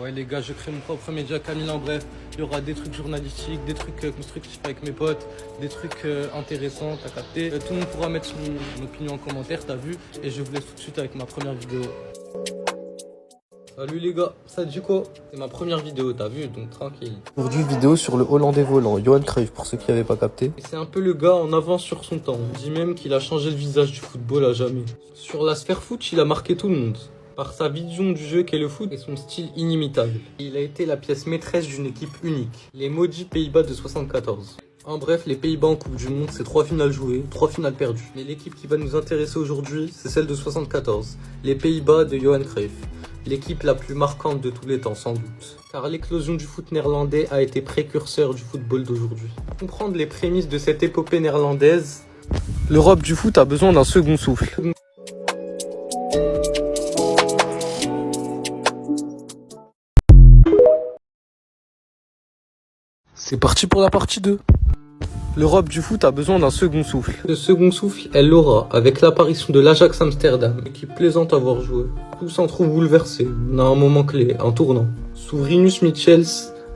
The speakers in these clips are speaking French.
Ouais les gars, je crée mon propre média Camille en bref. Il y aura des trucs journalistiques, des trucs constructifs avec mes potes, des trucs intéressants, t'as capté. Tout le monde pourra mettre son opinion en commentaire, t'as vu. Et je vous laisse tout de suite avec ma première vidéo. Salut les gars, ça dit quoi? C'est ma première vidéo, t'as vu, donc tranquille. Aujourd'hui, vidéo sur le Hollandais volant, Johan Cruyff, pour ceux qui n'avaient pas capté. C'est un peu le gars en avance sur son temps. On dit même qu'il a changé le visage du football à jamais. Sur la sphère foot, il a marqué tout le monde. Par sa vision du jeu qu'est le foot et son style inimitable. Il a été la pièce maîtresse d'une équipe unique, les maudits Pays-Bas de 74. En bref, les Pays-Bas en Coupe du Monde, c'est 3 finales jouées, 3 finales perdues. Mais l'équipe qui va nous intéresser aujourd'hui, c'est celle de 74, les Pays-Bas de Johan Cruyff. L'équipe la plus marquante de tous les temps, sans doute. Car l'éclosion du foot néerlandais a été précurseur du football d'aujourd'hui. Pour comprendre les prémices de cette épopée néerlandaise, l'Europe du foot a besoin d'un second souffle. C'est parti pour la partie 2. L'Europe du foot a besoin d'un second souffle. Ce second souffle, elle l'aura avec l'apparition de l'Ajax Amsterdam, équipe plaisante à voir jouer. Tout s'en trouve bouleversé, on a un moment clé, un tournant. Sous Rinus Michels,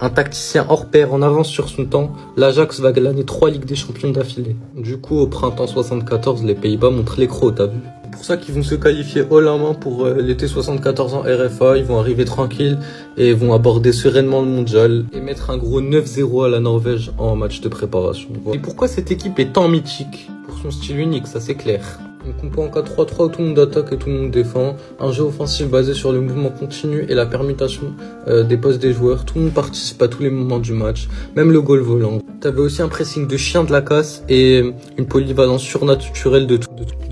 un tacticien hors pair en avance sur son temps, l'Ajax va gagner 3 Ligues des Champions d'affilée. Du coup, au printemps 74, les Pays-Bas montrent les crocs, t'as vu? C'est pour ça qu'ils vont se qualifier haut la main pour l'été 74 en RFA. Ils vont arriver tranquilles et vont aborder sereinement le mondial et mettre un gros 9-0 à la Norvège en match de préparation. Et pourquoi cette équipe est tant mythique? Pour son style unique, ça c'est clair. On compose en 4-3-3 où tout le monde attaque et tout le monde défend. Un jeu offensif basé sur le mouvement continu et la permutation des postes des joueurs. Tout le monde participe à tous les moments du match, même le goal volant. T'avais aussi un pressing de chien de la casse et une polyvalence surnaturelle de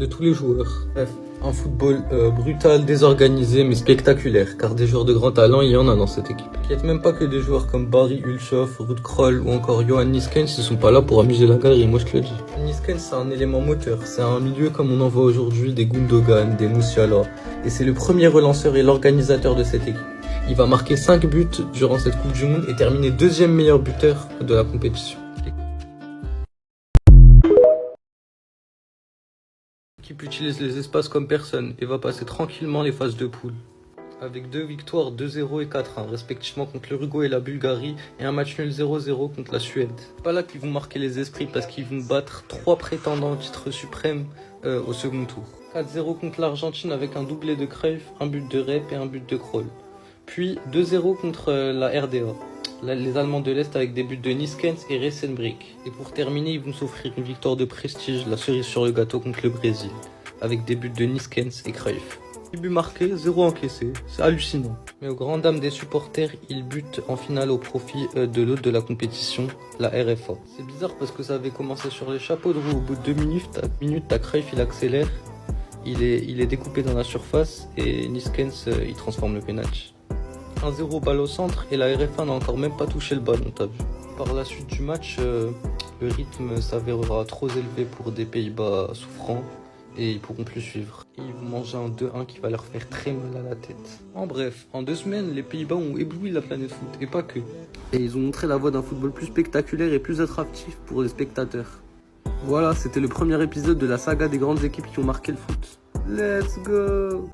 tous les joueurs. Bref, un football brutal, désorganisé mais spectaculaire, car des joueurs de grand talent, il y en a dans cette équipe. T'inquiète même pas que des joueurs comme Barry Hulshoff, Ruud Krol ou encore Johan Niskens ne sont pas là pour amuser la galerie, moi je te le dis. Niskens c'est un élément moteur, c'est un milieu comme on en voit aujourd'hui, des Gundogan, des Musiala, et c'est le premier relanceur et l'organisateur de cette équipe. Il va marquer 5 buts durant cette Coupe du Monde et terminer deuxième meilleur buteur de la compétition. L'équipe utilise les espaces comme personne et va passer tranquillement les phases de poule. Avec 2 victoires 2-0 et 4-1 respectivement contre l'Uruguay et la Bulgarie et un match nul 0-0 contre la Suède. C'est pas là qu'ils vont marquer les esprits parce qu'ils vont battre 3 prétendants au titre suprême au second tour. 4-0 contre l'Argentine avec un doublé de Cruyff, un but de Rep et un but de Krol. Puis 2-0 contre la RDA. Les Allemands de l'Est avec des buts de Niskens et Ressenbrink. Et pour terminer, ils vont s'offrir une victoire de prestige, la cerise sur le gâteau contre le Brésil, avec des buts de Niskens et Cruyff. 10 buts marqués, 0 encaissé, c'est hallucinant. Mais aux grandes dames des supporters, ils butent en finale au profit de l'autre de la compétition, la RFA. C'est bizarre parce que ça avait commencé sur les chapeaux de roue. Au bout de 2 minutes, t'as Cruyff, il accélère, il est découpé dans la surface et Niskens, il transforme le penalty. 1-0 balle au centre et la RFA n'a encore même pas touché le ballon, t'as vu. Par la suite du match, le rythme s'avérera trop élevé pour des Pays-Bas souffrants et ils pourront plus suivre. Et ils vont manger un 2-1 qui va leur faire très mal à la tête. En bref, en 2 semaines, les Pays-Bas ont ébloui la planète foot et pas que. Et ils ont montré la voie d'un football plus spectaculaire et plus attractif pour les spectateurs. Voilà, c'était le premier épisode de la saga des grandes équipes qui ont marqué le foot. Let's go!